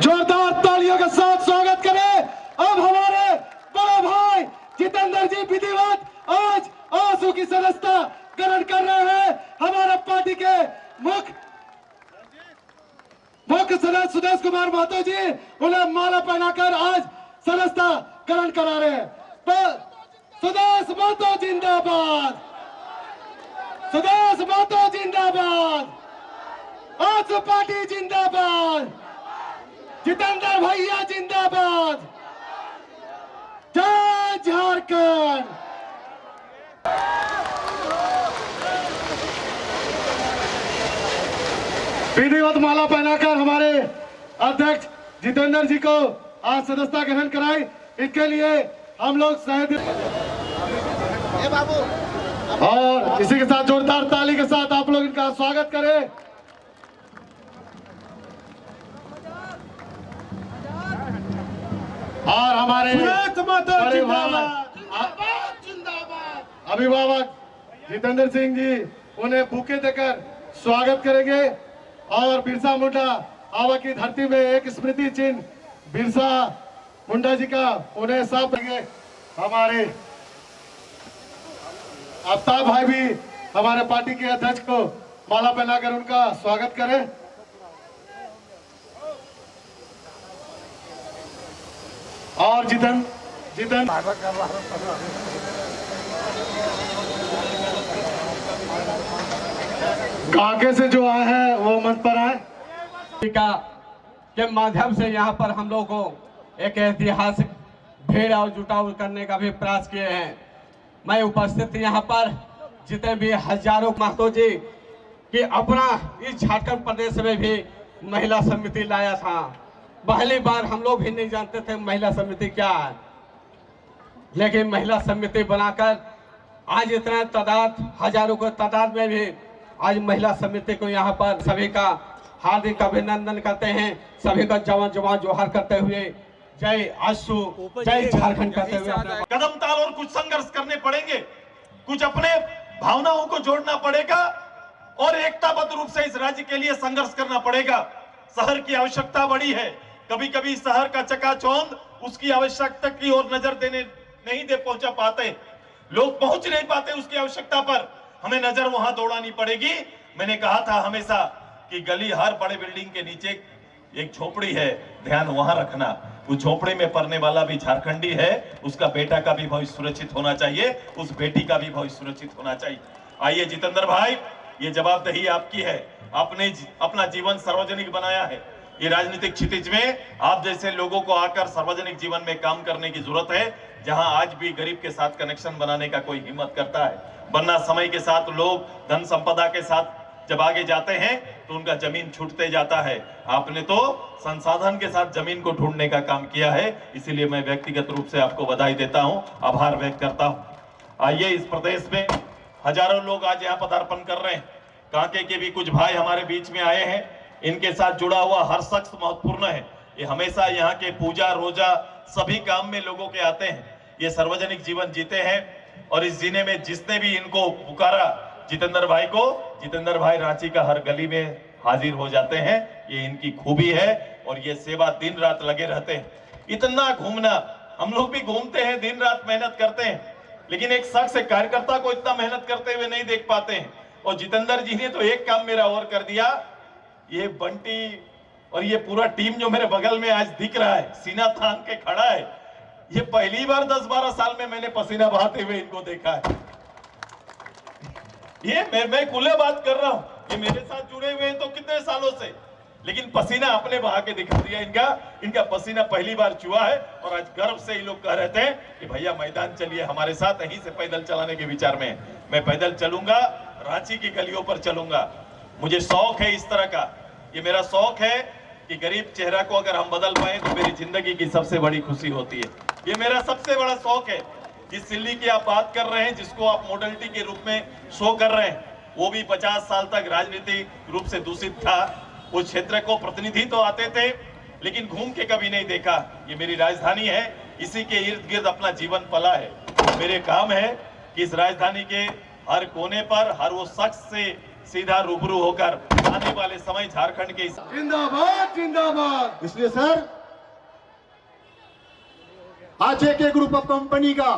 जोरदार तालियों के साथ स्वागत करें। अब हमारे बड़े भाई जितेंद्र जी विधिवत आज आंसू की सदस्यता ग्रहण कर रहे हैं। हमारे पार्टी के मुख्य सदस्य सुदेश कुमार महतो जी उन्हें माला पहनाकर आज सदस्यता ग्रहण करा रहे हैं। तो सुदेश महतो जिंदाबाद, सुदेश महतो जिंदाबाद, आंसू पार्टी जिंदाबाद, जितेंद्र भैया जिंदाबाद, जय झारखंड। विधिवत माला पहनाकर हमारे अध्यक्ष जितेंद्र जी को आज सदस्यता ग्रहण कराई। इसके लिए हम लोग शायद और इसी के साथ जोरदार ताली के साथ आप लोग इनका स्वागत करें। और हमारे अभिभावक जितेंद्र सिंह जी उन्हें बुके देकर स्वागत करेंगे और बिरसा मुंडा आवा की धरती में एक स्मृति चिन्ह बिरसा मुंडा जी का उन्हें साफ देंगे। हमारे आफ्ताब भाई भी हमारे पार्टी के अध्यक्ष को माला पहनाकर उनका स्वागत करें। और जितेंद्र कांके से जो आए हैं वो मंच पर आए। के माध्यम से यहाँ पर हम लोग को एक ऐतिहासिक भीड़ और जुटाव करने का भी प्रयास किए हैं। मैं उपस्थित यहाँ पर जितने भी हजारों महतो जी कि अपना इस झारखंड प्रदेश में भी महिला समिति लाया था। पहली बार हम लोग भी नहीं जानते थे महिला समिति क्या है, लेकिन महिला समिति बनाकर आज इतना तादाद हजारों के तादाद में भी आज महिला समिति को यहाँ पर सभी का हार्दिक अभिनंदन करते हैं। सभी का जवान जवान जोहार करते हुए जय आशु जय झारखंड कहते हुए कदम ताल और कुछ संघर्ष करने पड़ेंगे, कुछ अपने भावनाओं को जोड़ना पड़ेगा और एकताबद्ध रूप से इस राज्य के लिए संघर्ष करना पड़ेगा। शहर की आवश्यकता बड़ी है, कभी कभी शहर का चकाचौंध उसकी आवश्यकता की ओर नजर देने नहीं दे पहुंचा पाते, लोग पहुंच नहीं पाते उसकी आवश्यकता पर, हमें नजर वहां दौड़ानी पड़ेगी। मैंने कहा था हमेशा कि गली हर बड़े बिल्डिंग के नीचे एक झोपड़ी है, ध्यान वहां रखना। उस झोपड़ी में पढ़ने वाला भी झारखंडी है, उसका बेटा का भी भविष्य सुरक्षित होना चाहिए, उस बेटी का भी भविष्य सुरक्षित होना चाहिए। आइए जितेंद्र भाई, ये जवाबदेही आपकी है। आपने अपना जीवन सार्वजनिक बनाया है। ये राजनीतिक क्षितिज में आप जैसे लोगों को आकर सार्वजनिक जीवन में काम करने की जरूरत है, जहां आज भी गरीब के साथ कनेक्शन बनाने का कोई हिम्मत करता है। वरना समय के साथ लोग धन संपदा के साथ जब आगे जाते हैं तो उनका जमीन छूटते जाता है। आपने तो संसाधन के साथ जमीन को ढूंढने का काम किया है, इसीलिए मैं व्यक्तिगत रूप से आपको बधाई देता हूं, आभार व्यक्त करता हूं। आइए, इस प्रदेश में हजारों लोग आज यहाँ पदार्पण कर रहे हैं। कांके के भी कुछ भाई हमारे बीच में आए हैं, इनके साथ जुड़ा हुआ हर शख्स महत्वपूर्ण है। ये हमेशा यहाँ के पूजा रोजा सभी काम में लोगों के आते हैं, ये सार्वजनिक जीवन जीते हैं और इस जीने में जिसने भी इनको पुकारा जितेंद्र भाई को, जितेंद्र भाई रांची का हर गली में हाजिर हो जाते हैं। ये इनकी खूबी है और ये सेवा दिन रात लगे रहते हैं। इतना घूमना, हम लोग भी घूमते हैं, दिन रात मेहनत करते हैं, लेकिन एक शख्स एक कार्यकर्ता को इतना मेहनत करते हुए नहीं देख पाते हैं। और जितेंद्र जी ने तो एक काम मेरा और कर दिया, ये बंटी और ये पूरा टीम जो मेरे बगल में आज दिख रहा है, सीना तान के खड़ा है, ये पहली बार 10-12 साल में मैंने पसीना बहाते हुए इनको देखा है। ये मैं खुले बात कर रहा हूं, ये मेरे साथ जुड़े हुए हैं तो कितने सालों से, लेकिन पसीना अपने बहा के दिखा दिया इनका पसीना पहली बार चुआ है। और आज गर्व से ये लोग कह रहे थे कि भैया मैदान चलिए हमारे साथ, यहीं से पैदल चलाने के विचार में। मैं पैदल चलूंगा, रांची की गलियों पर चलूंगा, मुझे शौक है इस तरह का। ये मेरा शौक है कि गरीब चेहरा को अगर हम बदल पाए तो मेरी जिंदगी की सबसे बड़ी खुशी होती है। ये मेरा सबसे बड़ा शौक है। जिस दिल्ली की आप बात कर रहे हैं, जिसको आप मॉडलिटी के रूप में शो कर रहे हैं, वो भी 50 साल तक राजनीतिक रूप से दूषित था। उस क्षेत्र को प्रतिनिधि तो आते थे, लेकिन घूम के कभी नहीं देखा। ये मेरी राजधानी है, इसी के इर्द गिर्द अपना जीवन पला है। मेरे काम है कि इस राजधानी के हर कोने पर हर वो शख्स से सीधा रूबरू होकर आने वाले समय झारखंड के जिंदाबाद जिंदाबाद। इसलिए सर आज एक ग्रुप ऑफ कंपनी का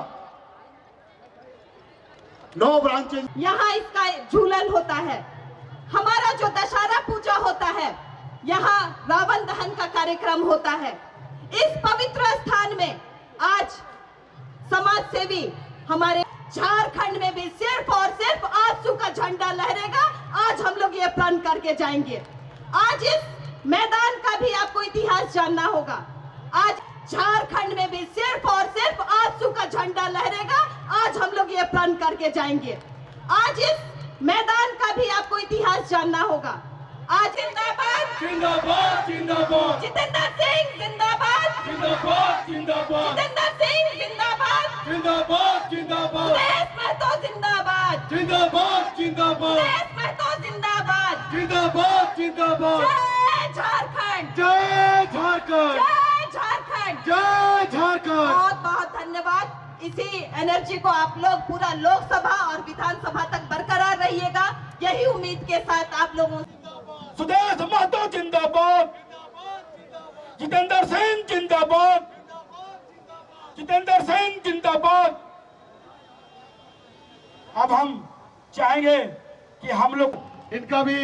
9 ब्रांचेज यहाँ इसका झूलन होता है, हमारा जो दशहरा पूजा होता है, यहाँ रावण दहन का कार्यक्रम होता है। इस पवित्र स्थान में आज समाज सेवी हमारे झारखंड में भी सिर्फ और सिर्फ आंसू का झंडा लहरेगा। आज हम लोग ये प्रण करके जाएंगे। आज इस मैदान का भी आपको इतिहास जानना होगा। आज झारखंड में भी सिर्फ और सिर्फ आंसू का झंडा लहरेगा। आज हम लोग ये प्रण करके जाएंगे। आज इस मैदान का भी आपको इतिहास जानना होगा। आज जिंदाबाद जिंदाबाद जिंदाबाद जितेंद्र सिंह जिंदाबाद जिंदाबाद जिंदाबाद जितेंद्र सिंह जिंदाबाद जिंदाबाद जिंदाबाद सुदेश महतो जिंदाबाद जिंदाबाद जिंदाबाद सुदेश महतो जिंदाबाद जिंदाबाद जिंदाबाद। जय झारखंड जय झारखंड जय झारखंड जय झारखंड। बहुत बहुत धन्यवाद। इसी एनर्जी को आप लोग पूरा लोकसभा और विधानसभा तक बरकरार रहिएगा, यही उम्मीद के साथ आप लोगों सुदेश महतो जिंदाबाद जितेंद्र सिंह जिंदाबाद जितेंद्र सिंह जिंदाबाद। अब हम चाहेंगे कि हम लोग इनका भी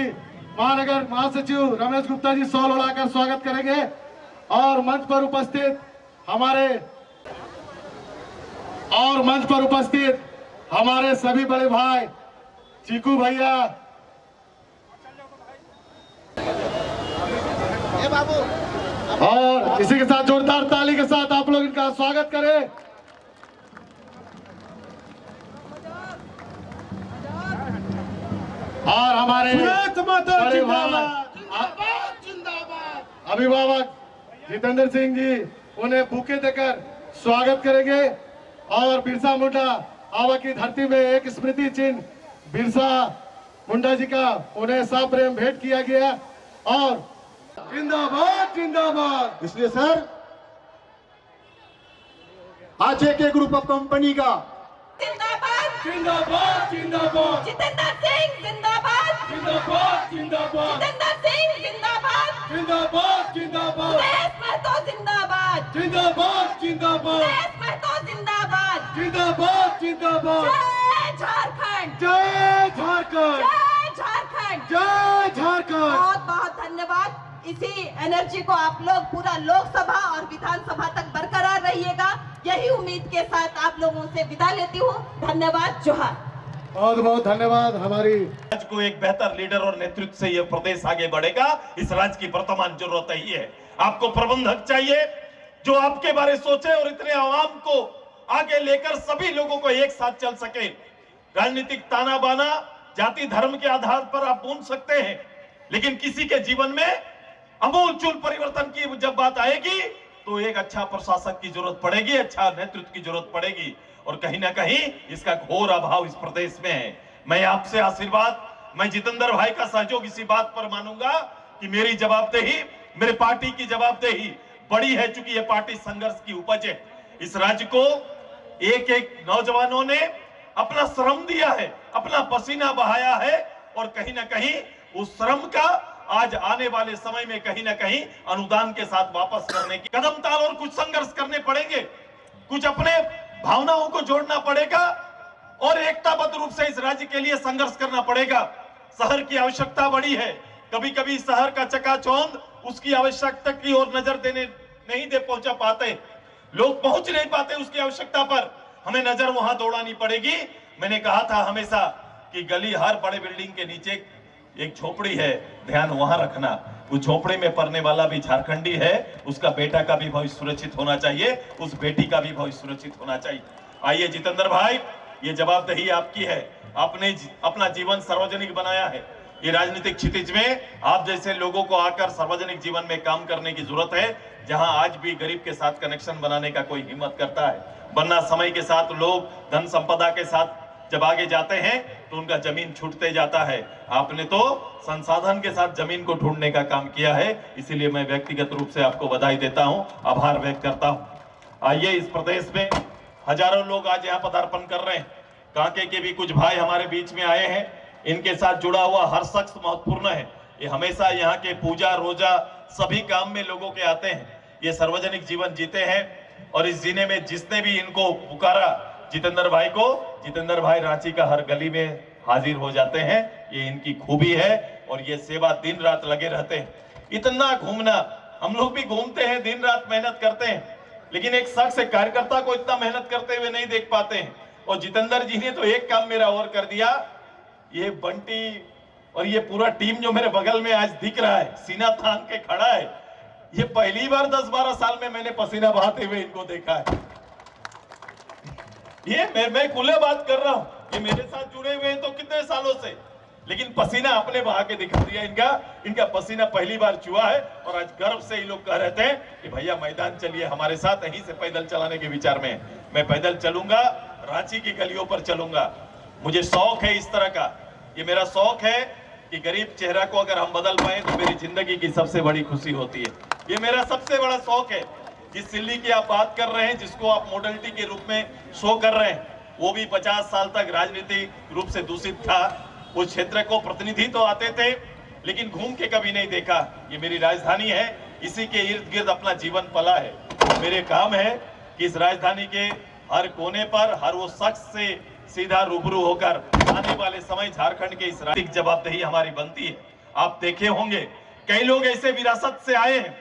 महानगर महासचिव रमेश गुप्ता जी सॉल उड़ाकर स्वागत करेंगे और मंच पर उपस्थित हमारे सभी बड़े भाई चीकू भैया और इसी के साथ जोरदार ताली के साथ आप लोग इनका स्वागत करें। और हमारे बड़े भाई अभिभावक जितेंद्र सिंह जी उन्हें बुके देकर स्वागत करेंगे और बिरसा मुंडा आवा की धरती में एक स्मृति चिन्ह बिरसा मुंडा जी का उन्हें सप्रेम भेंट किया गया। और जिंदाबाद जिंदाबाद। इसलिए सर आज एक ग्रुप ऑफ कंपनी का जिंदाबाद जिंदाबाद जिंदाबाद जितेंद्र सिंह जिंदाबाद जिंदाबाद जिंदाबाद जितेंद्र सिंह जिंदाबाद जिंदाबाद जिंदाबाद सुदेश महतो जिंदाबाद जिंदाबाद जिंदाबाद सुदेश महतो जिंदाबाद जिंदाबाद जिंदाबाद। जय झारखंड जय झारखंड जय झारखंड जय झारखंड। बहुत बहुत धन्यवाद। इसी एनर्जी को आप लोग पूरा लोकसभा और विधानसभा तक बरकरार रहिएगा, यही उम्मीद के साथ आप लोगों से विदा लेती हूँ। धन्यवाद। जोहार। बहुत बहुत धन्यवाद। हमारी राज्य को एक बेहतर लीडर और नेतृत्व से यह प्रदेश आगे बढ़ेगा। इस राज्य की वर्तमान जरूरत यही है। आपको प्रबंधक चाहिए जो आपके बारे सोचे और इतने आवाम को आगे लेकर सभी लोगों को एक साथ चल सके। राजनीतिक ताना बाना जाति धर्म के आधार पर आप बुन सकते हैं, लेकिन किसी के जीवन में अमूलचूल परिवर्तन की जब बात आएगी तो एक अच्छा प्रशासक की जरूरत पड़ेगी, अच्छा नेतृत्व की जरूरत पड़ेगी। और कहीं ना कहीं इसका घोर अभाव इस प्रदेश में है। मैं आपसे आशीर्वाद, मैं जितेंद्र भाई का सहयोग इसी बात पर मानूंगा कि मेरी जवाबदेही, मेरे पार्टी की जवाबदेही बड़ी है, चूंकि यह पार्टी संघर्ष की उपज है। इस राज्य को एक एक नौजवानों ने अपना श्रम दिया है, अपना पसीना बहाया है और कहीं ना कहीं उस श्रम का आज आने वाले समय में कहीं ना कहीं अनुदान के साथ वापस करने की कदम ताल और कुछ संघर्ष करने पड़ेंगे, कुछ अपने भावनाओं को जोड़ना पड़ेगा और एकताबद्ध रूप से इस राज्य के लिए संघर्ष करना पड़ेगा। शहर की आवश्यकता बड़ी है, कभी कभी शहर का चकाचौंध उसकी आवश्यकता की ओर नजर देने नहीं दे पहुंचा पाते, लोग पहुंच नहीं पाते उसकी आवश्यकता पर, हमें नजर वहां दौड़ानी पड़ेगी। मैंने कहा था हमेशा कि गली हर बड़े बिल्डिंग के नीचे एक झोपड़ी है, ध्यान वहां रखना। उस झोपड़ी में पढ़ने वाला भी झारखंडी है, उसका बेटा का भी भविष्य सुरक्षित होना चाहिए, उस बेटी का भी भविष्य सुरक्षित होना चाहिए। आइए जितेंद्र भाई, ये जवाबदेही आपकी है। आपने अपना जीवन सार्वजनिक बनाया है। ये राजनीतिक क्षितिज में आप जैसे लोगों को आकर सार्वजनिक जीवन में काम करने की जरूरत है, जहां आज भी गरीब के साथ कनेक्शन बनाने का कोई हिम्मत करता है। वरना समय के साथ लोग धन संपदा के साथ जब आगे जाते हैं तो उनका जमीन छूटते जाता है। आपने तो संसाधन के साथ जमीन को ढूंढने का काम किया है, इसीलिए मैं व्यक्तिगत रूप से आपको बधाई देता हूं, आभार व्यक्त करता हूं। आइए, इस प्रदेश में हजारों लोग आज यहाँ पदार्पण कर रहे हैं। कांके के भी कुछ भाई हमारे बीच में आए हैं। इनके साथ जुड़ा हुआ हर शख्स महत्वपूर्ण है। ये हमेशा यहाँ के पूजा रोजा सभी काम में लोगों के आते हैं। ये सार्वजनिक जीवन जीते हैं और इस जीने में जिसने भी इनको पुकारा जितेंद्र भाई को, जितेंद्र भाई रांची का हर गली में हाजिर हो जाते हैं। ये इनकी खूबी है और ये सेवा दिन रात लगे रहते हैं। इतना घूमना, हम लोग भी घूमते हैं, दिन रात मेहनत करते हैं, लेकिन एक शख्स एक कार्यकर्ता को इतना मेहनत करते हुए नहीं देख पाते हैं। और जितेंद्र जी ने तो एक काम मेरा और कर दिया। ये बंटी और ये पूरा टीम जो मेरे बगल में आज दिख रहा है, सीना थान के खड़ा है, ये पहली बार 10-12 साल में मैंने पसीना बहाते हुए इनको देखा है। ये मैं खुले बात कर रहा हूं, ये मेरे साथ जुड़े हुए हैं तो कितने सालों से, लेकिन पसीना अपने बहा के दिखा दिया इनका पसीना पहली बार चुआ है। और आज गर्व से ये लोग कह रहे थे कि भैया मैदान चलिए हमारे साथ, यहीं से पैदल चलाने के विचार में मैं पैदल चलूंगा, रांची की गलियों पर चलूंगा। मुझे शौक है इस तरह का, ये मेरा शौक है कि गरीब चेहरा को अगर हम बदल पाए तो मेरी जिंदगी की सबसे बड़ी खुशी होती है। ये मेरा सबसे बड़ा शौक है। जिस सिल्ली की आप बात कर रहे हैं, जिसको आप मॉडलिटी के रूप में शो कर रहे हैं, वो भी 50 साल तक राजनीतिक रूप से दूषित था। उस क्षेत्र को प्रतिनिधि तो आते थे लेकिन घूम के कभी नहीं देखा। ये मेरी राजधानी है, इसी के इर्द गिर्द अपना जीवन पला है। मेरे काम है कि इस राजधानी के हर कोने पर हर वो शख्स से सीधा रूबरू होकर आने वाले समय झारखंड के इस राजनीतिक जवाबदेही हमारी बनती है। आप देखे होंगे कई लोग ऐसे विरासत से आए हैं,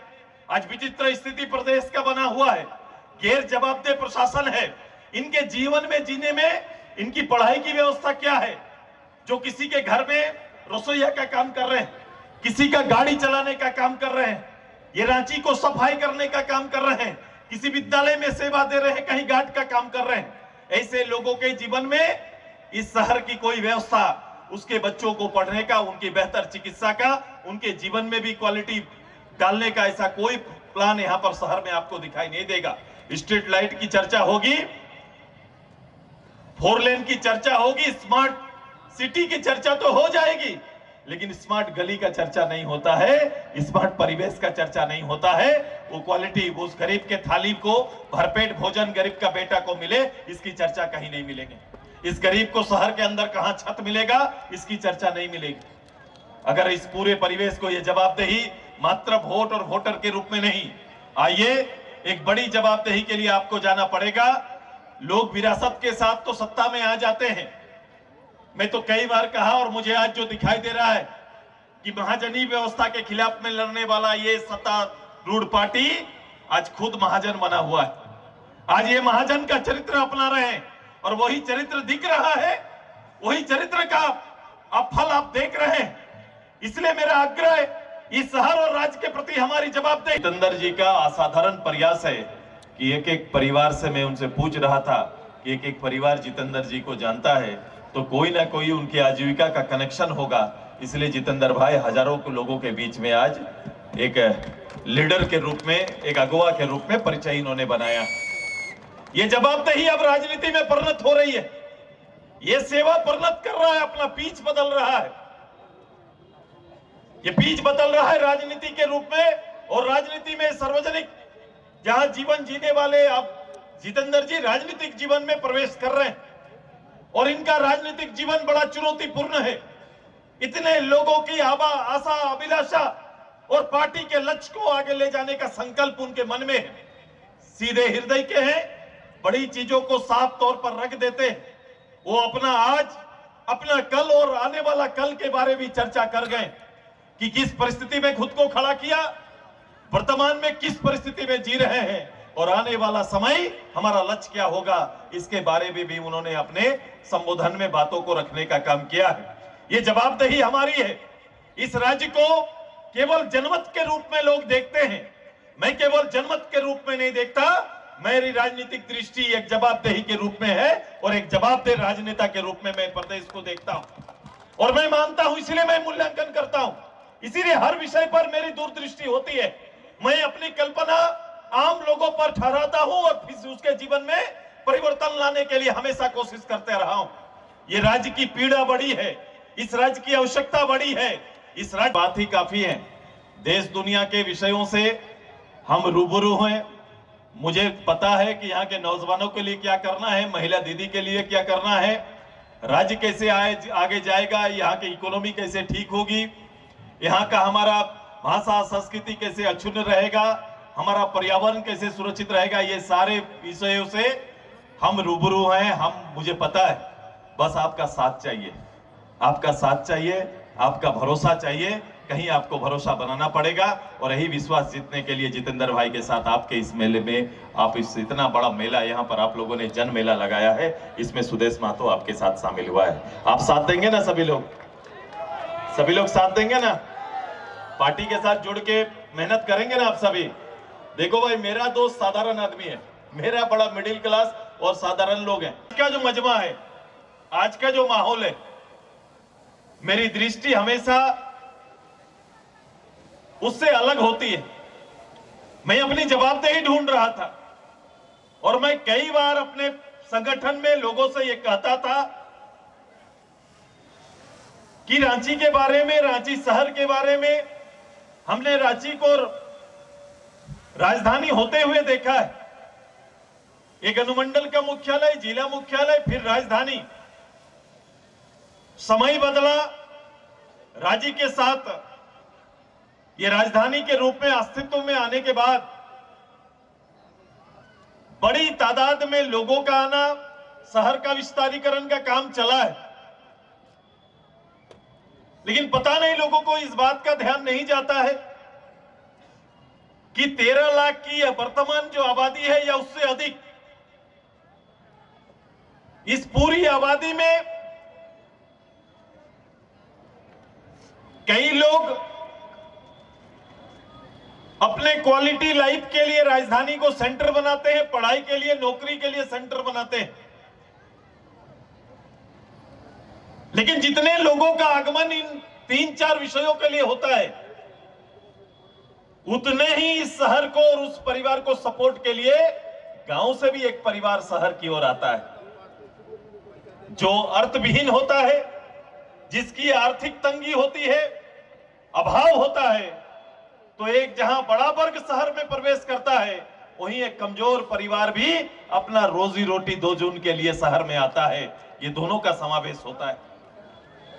आज विचित्र स्थिति प्रदेश का बना हुआ है, गैर जवाबदेह प्रशासन है। इनके जीवन में जीने में इनकी पढ़ाई की व्यवस्था क्या है? जो किसी के घर में रसोईया का काम कर रहे हैं, किसी का गाड़ी चलाने का काम कर रहे हैं, ये रांची को सफाई करने का काम कर रहे हैं, किसी विद्यालय में सेवा दे रहे हैं, कहीं गार्ड का काम कर रहे हैं। ऐसे लोगों के जीवन में इस शहर की कोई व्यवस्था, उसके बच्चों को पढ़ने का, उनकी बेहतर चिकित्सा का, उनके जीवन में भी क्वालिटी डालने का ऐसा कोई प्लान यहां पर शहर में आपको दिखाई नहीं देगा। स्ट्रीट लाइट की चर्चा होगी, 4 लेन की चर्चा होगी, स्मार्ट सिटी की चर्चा तो हो जाएगी, लेकिन स्मार्ट गली का चर्चा नहीं होता है, स्मार्ट परिवेश का चर्चा नहीं होता है। वो क्वालिटी, उस गरीब के थाली को भरपेट भोजन गरीब का बेटा को मिले, इसकी चर्चा कहीं नहीं मिलेगी। इस गरीब को शहर के अंदर कहां छत मिलेगा, इसकी चर्चा नहीं मिलेगी। अगर इस पूरे परिवेश को ये जवाबदेही मात्र वोट और वोटर के रूप में नहीं, आइए एक बड़ी जवाबदेही के लिए आपको जाना पड़ेगा। लोग विरासत के साथ तो सत्ता में आ जाते हैं। मैं तो कई बार कहा और मुझे आज जो दिखाई दे रहा है कि महाजनी व्यवस्था के खिलाफ में लड़ने वाला ये सत्तारूढ़ पार्टी आज खुद महाजन बना हुआ है। आज ये महाजन का चरित्र अपना रहे हैं और वही चरित्र दिख रहा है, वही चरित्र का आप फल आप देख रहे हैं। इसलिए मेरा आग्रह इस शहर और राज्य के प्रति हमारी जवाबदेही। जितेंद्र जी का असाधारण प्रयास है कि एक एक परिवार से मैं उनसे पूछ रहा था कि एक एक परिवार जितेंद्र जी को जानता है तो कोई ना कोई उनकी आजीविका का कनेक्शन होगा। इसलिए जितेंद्र भाई हजारों के लोगों के बीच में आज एक लीडर के रूप में, एक अगुवा के रूप में परिचय इन्होंने बनाया। ये जवाबदेही अब राजनीति में परिणत हो रही है, ये सेवा परिणत कर रहा है, अपना पीछ बदल रहा है। ये पीछ बदल रहा है राजनीति के रूप में। और राजनीति में सार्वजनिक जहां जीवन जीने वाले अब जितेंद्र जी राजनीतिक जीवन में प्रवेश कर रहे हैं और इनका राजनीतिक जीवन बड़ा चुनौतीपूर्ण है। इतने लोगों की आशा अभिलाषा और पार्टी के लक्ष्य को आगे ले जाने का संकल्प उनके मन में है। सीधे हृदय के हैं, बड़ी चीजों को साफ तौर पर रख देते हैं। वो अपना आज, अपना कल और आने वाला कल के बारे में चर्चा कर गए कि किस परिस्थिति में खुद को खड़ा किया, वर्तमान में किस परिस्थिति में जी रहे हैं और आने वाला समय हमारा लक्ष्य क्या होगा, इसके बारे में भी उन्होंने अपने संबोधन में बातों को रखने का काम किया है। ये जवाबदेही हमारी है। इस राज्य को केवल जनमत के रूप में लोग देखते हैं, मैं केवल जनमत के रूप में नहीं देखता। मेरी राजनीतिक दृष्टि एक जवाबदेही के रूप में है और एक जवाबदेह राजनेता के रूप में मैं प्रदेश को देखता हूं और मैं मानता हूं, इसलिए मैं मूल्यांकन करता हूं, इसीलिए हर विषय पर मेरी दूरदृष्टि होती है। मैं अपनी कल्पना आम लोगों पर ठहराता हूं और फिर उसके जीवन में परिवर्तन लाने के लिए हमेशा कोशिश करते रहा हूं। ये राज्य की पीड़ा बड़ी है, इस राज्य की आवश्यकता बड़ी है, इस राज्य बात ही काफी है। देश दुनिया के विषयों से हम रूबरू हैं। मुझे पता है कि यहाँ के नौजवानों के लिए क्या करना है, महिला दीदी के लिए क्या करना है, राज्य कैसे आगे जाएगा, यहाँ की इकोनॉमी कैसे ठीक होगी, यहाँ का हमारा भाषा संस्कृति कैसे अक्षुण्ण रहेगा, हमारा पर्यावरण कैसे सुरक्षित रहेगा, ये सारे विषयों से हम रूबरू हैं। मुझे पता है, बस आपका साथ चाहिए, आपका साथ चाहिए, आपका भरोसा चाहिए। कहीं आपको भरोसा बनाना पड़ेगा और यही विश्वास जीतने के लिए जितेंद्र भाई के साथ आपके इस मेले में, आप इस इतना बड़ा मेला यहाँ पर आप लोगों ने जन मेला लगाया है, इसमें सुदेश महतो आपके साथ शामिल हुआ है। आप साथ देंगे ना? सभी लोग साथ देंगे ना? पार्टी के साथ जुड़ के मेहनत करेंगे ना आप सभी? देखो भाई, मेरा दोस्त साधारण आदमी है, मेरा बड़ा मिडिल क्लास और साधारण लोग हैं। आज का जो मजमा है, आज का जो माहौल है, मेरी दृष्टि हमेशा उससे अलग होती है। मैं अपनी जवाबदेही ढूंढ रहा था और मैं कई बार अपने संगठन में लोगों से यह कहता था कि रांची के बारे में, रांची शहर के बारे में, हमने रांची को राजधानी होते हुए देखा है। एक अनुमंडल का मुख्यालय, जिला मुख्यालय, फिर राजधानी। समय बदला, राज्य के साथ ये राजधानी के रूप में अस्तित्व में आने के बाद बड़ी तादाद में लोगों का आना, शहर का विस्तारीकरण का काम चला है। लेकिन पता नहीं लोगों को इस बात का ध्यान नहीं जाता है कि 13 लाख की वर्तमान जो आबादी है या उससे अधिक, इस पूरी आबादी में कई लोग अपने क्वालिटी लाइफ के लिए राजधानी को सेंटर बनाते हैं, पढ़ाई के लिए, नौकरी के लिए सेंटर बनाते हैं। लेकिन जितने लोगों का आगमन इन 3-4 विषयों के लिए होता है, उतने ही इस शहर को और उस परिवार को सपोर्ट के लिए गांव से भी एक परिवार शहर की ओर आता है, जो अर्थविहीन होता है, जिसकी आर्थिक तंगी होती है, अभाव होता है। तो एक जहां बड़ा वर्ग शहर में प्रवेश करता है, वहीं एक कमजोर परिवार भी अपना रोजी रोटी 2 जून के लिए शहर में आता है। ये दोनों का समावेश होता है।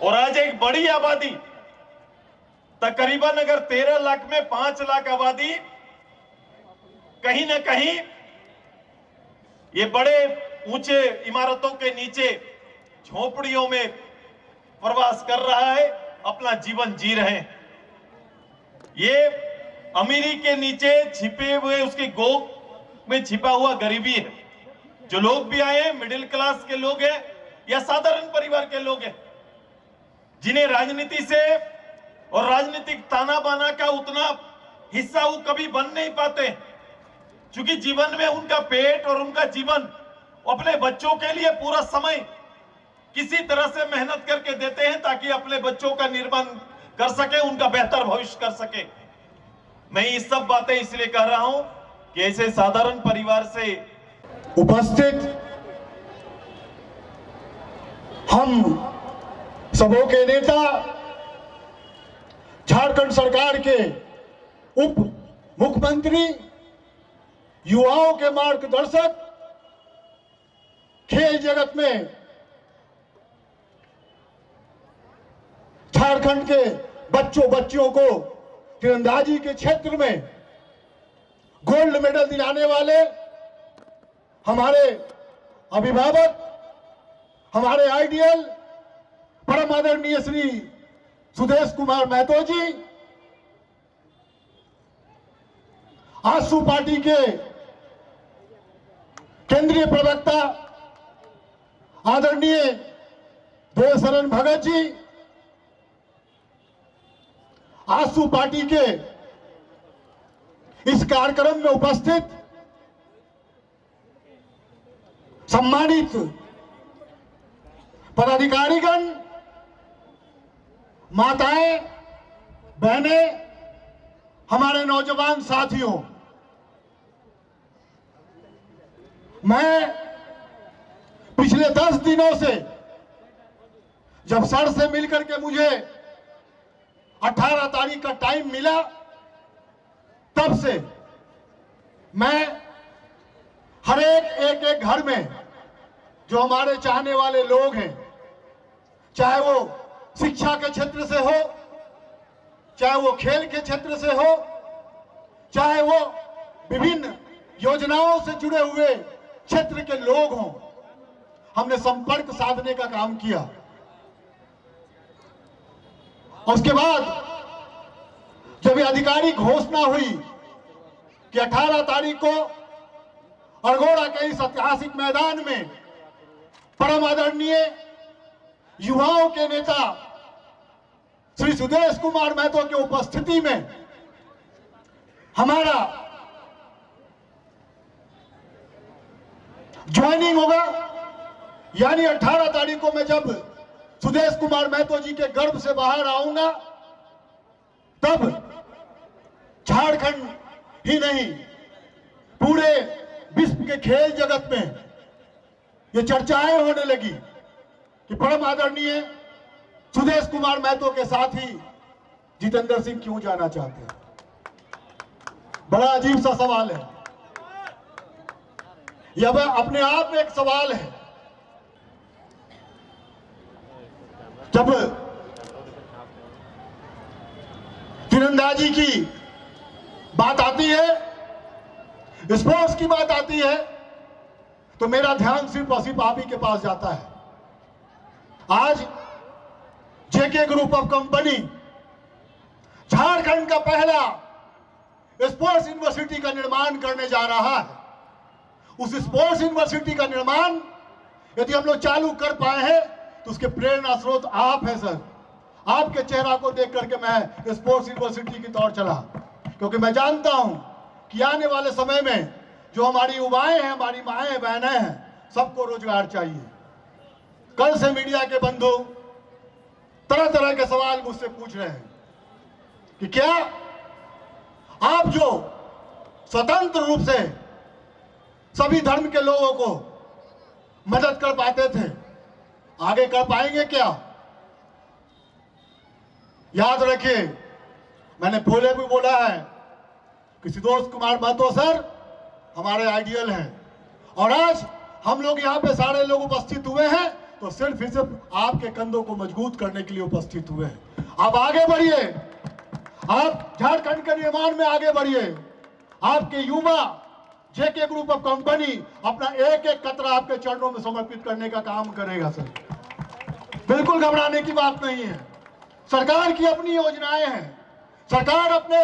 और आज एक बड़ी आबादी, तकरीबन अगर 13 लाख में 5 लाख आबादी कहीं ना कहीं ये बड़े ऊंचे इमारतों के नीचे झोपड़ियों में प्रवास कर रहा है, अपना जीवन जी रहे हैं। ये अमीरी के नीचे छिपे हुए, उसकी गोद में छिपा हुआ गरीबी है। जो लोग भी आए हैं, मिडिल क्लास के लोग हैं या साधारण परिवार के लोग हैं, जिन्हें राजनीति से और राजनीतिक ताना बाना का उतना हिस्सा वो कभी बन नहीं पाते, क्योंकि जीवन में उनका पेट और उनका जीवन अपने बच्चों के लिए पूरा समय किसी तरह से मेहनत करके देते हैं ताकि अपने बच्चों का निर्माण कर सके, उनका बेहतर भविष्य कर सके। मैं ये सब बातें इसलिए कह रहा हूं कि ऐसे साधारण परिवार से उपस्थित हम सबों के नेता, झारखंड सरकार के उप मुख्यमंत्री, युवाओं के मार्गदर्शक, खेल जगत में झारखंड के बच्चों को तीरंदाजी के क्षेत्र में गोल्ड मेडल दिलाने वाले हमारे अभिभावक, हमारे आइडियल परम आदरणीय श्री सुदेश कुमार महतो जी, आजसू पार्टी के केंद्रीय प्रवक्ता आदरणीय देवशरण भगत जी, आजसू पार्टी के इस कार्यक्रम में उपस्थित सम्मानित पदाधिकारीगण, माताएं, बहनें, हमारे नौजवान साथियों, मैं पिछले 10 दिनों से जब सर से मिलकर के मुझे 18 तारीख का टाइम मिला, तब से मैं हर एक घर में जो हमारे चाहने वाले लोग हैं, चाहे वो शिक्षा के क्षेत्र से हो, चाहे वो खेल के क्षेत्र से हो, चाहे वो विभिन्न योजनाओं से जुड़े हुए क्षेत्र के लोग हों, हमने संपर्क साधने का काम किया। उसके बाद जब ये आधिकारिक घोषणा हुई कि 18 तारीख को अरगोड़ा के इस ऐतिहासिक मैदान में परम आदरणीय युवाओं के नेता श्री सुदेश कुमार महतो की उपस्थिति में हमारा ज्वाइनिंग होगा, यानी 18 तारीख को मैं जब सुदेश कुमार महतो जी के गर्भ से बाहर आऊंगा, तब झारखंड ही नहीं पूरे विश्व के खेल जगत में ये चर्चाएं होने लगी कि परम आदरणीय सुदेश कुमार महतो के साथ ही जितेंद्र सिंह क्यों जाना चाहते हैं। बड़ा अजीब सा सवाल है, यह अपने आप में एक सवाल है। जब तीरंदाजी की बात आती है, स्पोर्ट्स की बात आती है, तो मेरा ध्यान सिर्फ और सिर्फ आप ही के पास जाता है। आज JK group of company Jharkhand का पहला स्पोर्ट्स यूनिवर्सिटी का निर्माण करने जा रहा है। उस स्पोर्ट्स यूनिवर्सिटी का निर्माण यदि हम लोग चालू कर पाए हैं तो उसके प्रेरणा स्रोत आप हैं सर। आपके चेहरा को देख करके मैं स्पोर्ट्स यूनिवर्सिटी की तौर चला, क्योंकि मैं जानता हूं कि आने वाले समय में जो हमारी युवाएं हैं, हमारी माएं बहनें हैं, सबको रोजगार चाहिए। कल से मीडिया के बंधु तरह तरह के सवाल मुझसे पूछ रहे हैं कि क्या आप जो स्वतंत्र रूप से सभी धर्म के लोगों को मदद कर पाते थे, आगे कर पाएंगे क्या? याद रखिए, मैंने पहले भी बोला है कि सुदेश कुमार महतो सर हमारे आइडियल हैं, और आज हम लोग यहाँ पे सारे लोग उपस्थित हुए हैं तो सिर्फ ही सिर्फ आपके कंधों को मजबूत करने के लिए उपस्थित हुए हैं। आप आगे बढ़िए, आप झारखंड के निर्माण में आगे बढ़िए। आपके युवा जेके ग्रुप ऑफ कंपनी अपना एक एक कतरा आपके चरणों में समर्पित करने का काम करेगा सर। बिल्कुल घबराने की बात नहीं है। सरकार की अपनी योजनाएं हैं, सरकार अपने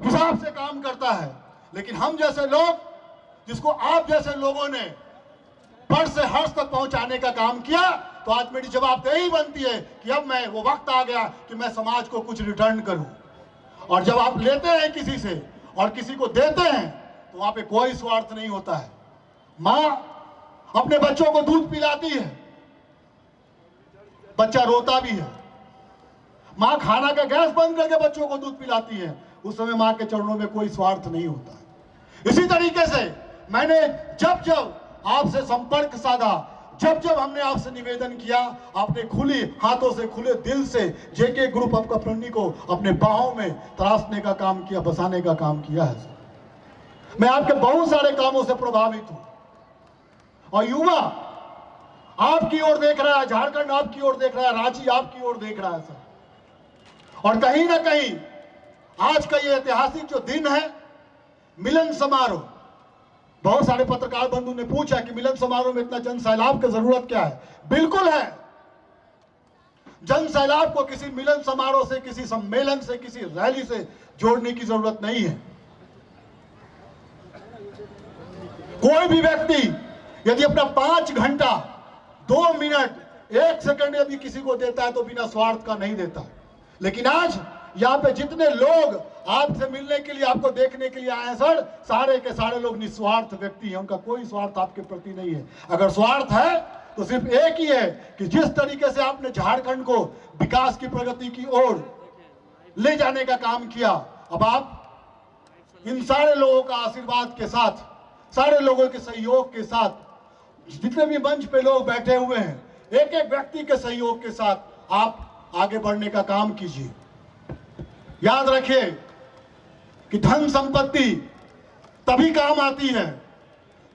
हिसाब से काम करता है, लेकिन हम जैसे लोग, जिसको आप जैसे लोगों ने फर्श से हर्ष तक पहुंचाने का काम किया, तो आज मेरी जवाबदेही बनती है कि अब मैं वो वक्त आ गया कि मैं समाज को कुछ रिटर्न करूं। और जब आप लेते हैं किसी से और किसी को देते हैं तो वहां पे कोई स्वार्थ नहीं होता है। मां अपने बच्चों को दूध पिलाती है, बच्चा रोता भी है। मां खाना का गैस बंद करके बच्चों को दूध पिलाती है, उस समय मां के चरणों में कोई स्वार्थ नहीं होता है। इसी तरीके से मैंने जब जब आपसे संपर्क साधा, जब जब हमने आपसे निवेदन किया, आपने खुली हाथों से, खुले दिल से जेके ग्रुप ऑफ कंपनी को अपने बाहों में तराशने का काम किया, बसाने का काम किया है। मैं आपके बहुत सारे कामों से प्रभावित हूं, और युवा आपकी ओर देख रहा है, झारखंड आपकी ओर देख रहा है, रांची आपकी ओर देख रहा है सर। और कहीं ना कहीं आज का ये ऐतिहासिक जो दिन है, मिलन समारोह, बहुत सारे पत्रकार बंधु ने पूछा कि मिलन समारोह में इतना जन सैलाब की जरूरत क्या है? बिल्कुल है। जन सैलाब को किसी मिलन समारोह से, किसी सम्मेलन से, किसी रैली से जोड़ने की जरूरत नहीं है। कोई भी व्यक्ति यदि अपना 5 घंटा 2 मिनट 1 सेकंड यदि किसी को देता है तो बिना स्वार्थ का नहीं देता। लेकिन आज यहाँ पे जितने लोग आपसे मिलने के लिए, आपको देखने के लिए आए हैं सर, सारे के सारे लोग निस्वार्थ व्यक्ति हैं, उनका कोई स्वार्थ आपके प्रति नहीं है। अगर स्वार्थ है तो सिर्फ एक ही है कि जिस तरीके से आपने झारखंड को विकास की प्रगति की ओर ले जाने का काम किया, अब आप इन सारे लोगों का आशीर्वाद के साथ, सारे लोगों के सहयोग के साथ, जितने भी मंच पे लोग बैठे हुए हैं, एक एक व्यक्ति के सहयोग के साथ आप आगे बढ़ने का काम कीजिए। याद रखिए कि धन संपत्ति तभी काम आती है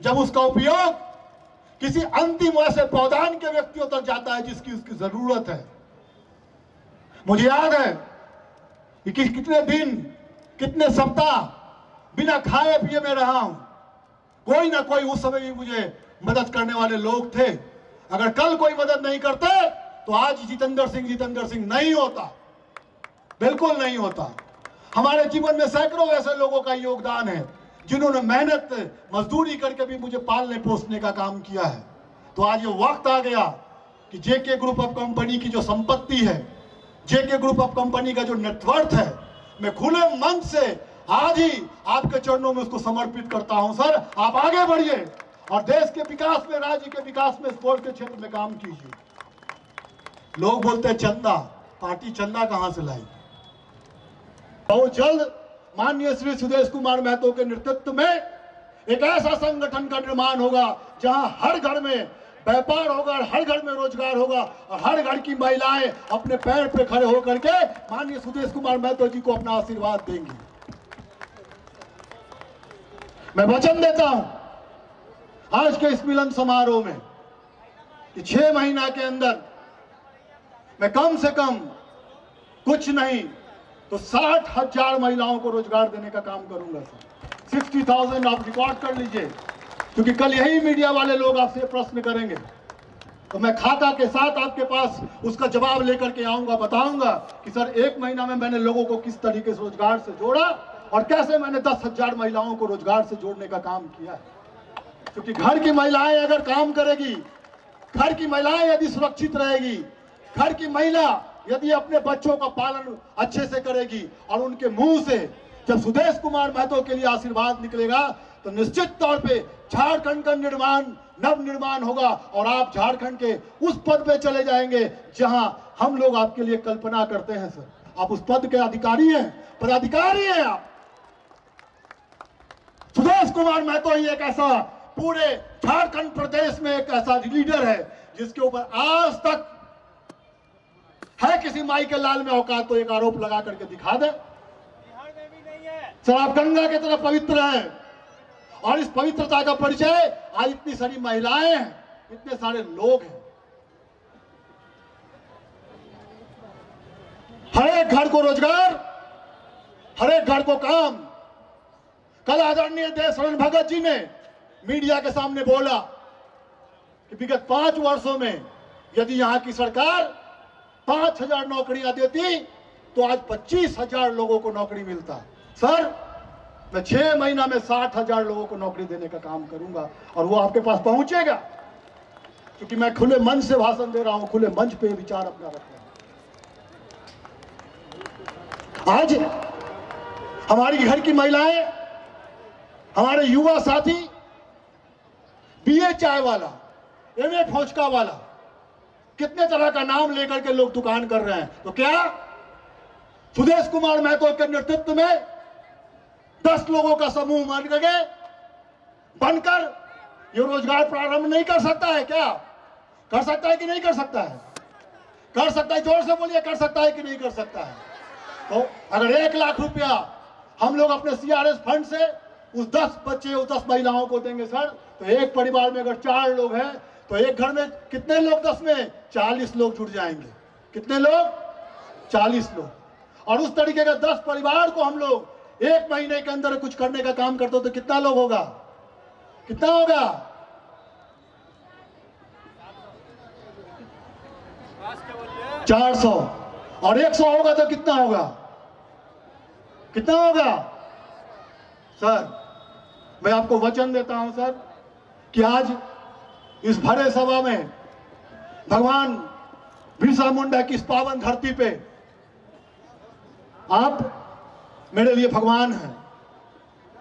जब उसका उपयोग किसी अंतिम ऐसे पौधान के व्यक्तियों तक जाता है जिसकी उसकी जरूरत है। मुझे याद है कि कितने दिन, कितने सप्ताह बिना खाए पिए में रहा हूं। कोई ना कोई उस समय भी मुझे मदद करने वाले लोग थे। अगर कल कोई मदद नहीं करते तो आज जितेंद्र सिंह नहीं होता, बिल्कुल नहीं होता। हमारे जीवन में सैकड़ों ऐसे लोगों का योगदान है जिन्होंने मेहनत मजदूरी करके भी मुझे पालने पोसने का काम किया है। तो आज ये वक्त आ गया कि जेके ग्रुप ऑफ कंपनी की जो संपत्ति है, जेके ग्रुप ऑफ कंपनी का जो नेटवर्क है, मैं खुले मन से आज ही आपके चरणों में उसको समर्पित करता हूं। सर, आप आगे बढ़िए और देश के विकास में, राज्य के विकास में, स्पोर्ट के क्षेत्र में काम कीजिए। लोग बोलते हैं चंदा, पार्टी चंदा कहां से लाई? बहुत जल्द माननीय श्री सुदेश कुमार महतो के नेतृत्व में एक ऐसा संगठन का निर्माण होगा जहां हर घर में व्यापार होगा, हर घर में रोजगार होगा और हर घर की महिलाएं अपने पैर पे खड़े होकर के माननीय सुदेश कुमार महतो जी को अपना आशीर्वाद देंगी। मैं वचन देता हूं आज के इस मिलन समारोह में कि 6 महीना के अंदर मैं कम से कम कुछ नहीं तो 60,000 महिलाओं को रोजगार देने का काम करूंगा। सर, 60,000 आप रिकॉर्ड कर लीजिए, क्योंकि कल यही मीडिया वाले लोग आपसे प्रश्न करेंगे तो मैं खाता के साथ आपके पास उसका जवाब लेकर के आऊंगा, बताऊंगा कि सर 1 महीना में मैंने लोगों को किस तरीके से रोजगार से जोड़ा और कैसे मैंने 10,000 महिलाओं को रोजगार से जोड़ने का काम किया है। क्योंकि घर की महिलाएं अगर काम करेगी, घर की महिलाएं यदि सुरक्षित रहेगी, घर की महिला यदि अपने बच्चों का पालन अच्छे से करेगी और उनके मुंह से जब सुदेश कुमार महतो के लिए आशीर्वाद निकलेगा तो निश्चित तौर पे झारखंड का नव निर्माण होगा और आप झारखंड के उस पद पे चले जाएंगे जहां हम लोग आपके लिए कल्पना करते हैं। सर, आप उस पद के अधिकारी हैं, पदाधिकारी हैं। आप सुदेश कुमार महतो ही एक ऐसा पूरे झारखंड प्रदेश में एक ऐसा लीडर है जिसके ऊपर आज तक है किसी माई के लाल में औकात तो एक आरोप लगा करके दिखा दे। सर, आप गंगा की तरह पवित्र हैं और इस पवित्रता का परिचय आज इतनी सारी महिलाएं हैं, इतने सारे लोग हैं। हर एक घर को रोजगार, हर एक घर को काम। कल आदरणीय देशरण भगत जी ने मीडिया के सामने बोला कि विगत 5 वर्षों में यदि यहां की सरकार 5,000 नौकरियां देती तो आज 25,000 लोगों को नौकरी मिलता। सर, मैं 6 महीना में 60,000 लोगों को नौकरी देने का काम करूंगा और वो आपके पास पहुंचेगा, क्योंकि मैं खुले मन से भाषण दे रहा हूं, खुले मंच पे विचार अपना रख रहा हूं। आज हमारी घर की महिलाएं, हमारे युवा साथी, बीए चाय वाला, एमए फोचका वाला, कितने तरह का नाम लेकर के लोग दुकान कर रहे हैं। तो क्या सुदेश कुमार महतो के नेतृत्व में 10 लोगों का समूह बनकर ये रोजगार प्रारंभ नहीं कर सकता है? क्या कर सकता है कि नहीं कर सकता है? कर सकता है, जोर से बोलिए, कर सकता है कि नहीं कर सकता है? तो अगर 1 लाख रुपया हम लोग अपने सीआरएस फंड से उस 10 बच्चे, उस 10 महिलाओं को देंगे सर, तो एक परिवार में अगर 4 लोग हैं तो एक घर में कितने लोग? 10 में 40 लोग जुड़ जाएंगे। कितने लोग? 40 लोग। और उस तरीके का 10 परिवार को हम लोग 1 महीने के अंदर कुछ करने का काम करते हो तो कितना लोग होगा? कितना होगा? 400। और 100 होगा तो कितना होगा? कितना होगा? सर, मैं आपको वचन देता हूं सर कि आज इस भरे सभा में भगवान बिरसा मुंडा की इस पावन धरती पे आप मेरे लिए भगवान हैं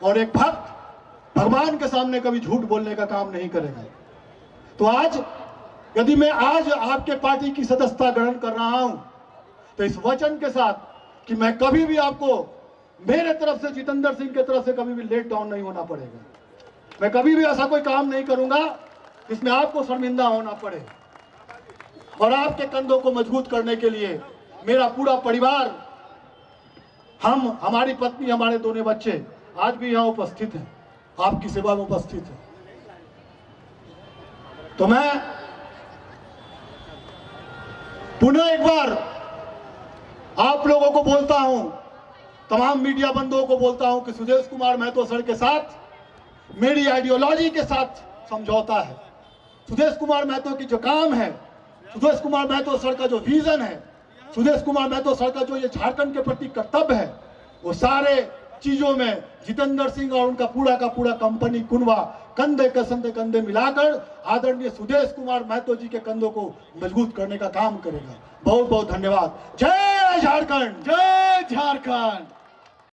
और एक भक्त भगवान के सामने कभी झूठ बोलने का काम नहीं करेगा। तो आज यदि मैं आज आपके पार्टी की सदस्यता ग्रहण कर रहा हूं तो इस वचन के साथ कि मैं कभी भी आपको मेरे तरफ से, जितेंद्र सिंह के तरफ से कभी भी लेट डाउन नहीं होना पड़ेगा। मैं कभी भी ऐसा कोई काम नहीं करूंगा जिसमें आपको शर्मिंदा होना पड़े। और आपके कंधों को मजबूत करने के लिए मेरा पूरा परिवार, हमारी पत्नी, हमारे दोनों बच्चे आज भी यहाँ उपस्थित हैं, आपकी सेवा में उपस्थित हैं। तो मैं पुनः एक बार आप लोगों को बोलता हूं, तमाम मीडिया बंधुओं को बोलता हूं कि सुदेश कुमार महतो सर के साथ मेरी आइडियोलॉजी के साथ समझौता है। सुदेश कुमार महतो की जो काम है, सुदेश कुमार महतो सर का जो विजन है, सुदेश कुमार महतो सर का जो ये झारखंड के प्रति कर्तव्य है, वो सारे चीजों में जितेंद्र सिंह और उनका पूरा का पूरा कंपनी कुनवा कंधे के कंधे मिलाकर आदरणीय सुदेश कुमार महतो जी के कंधों को मजबूत करने का काम करेगा। बहुत बहुत धन्यवाद। जय झारखंड, जय झारखंड।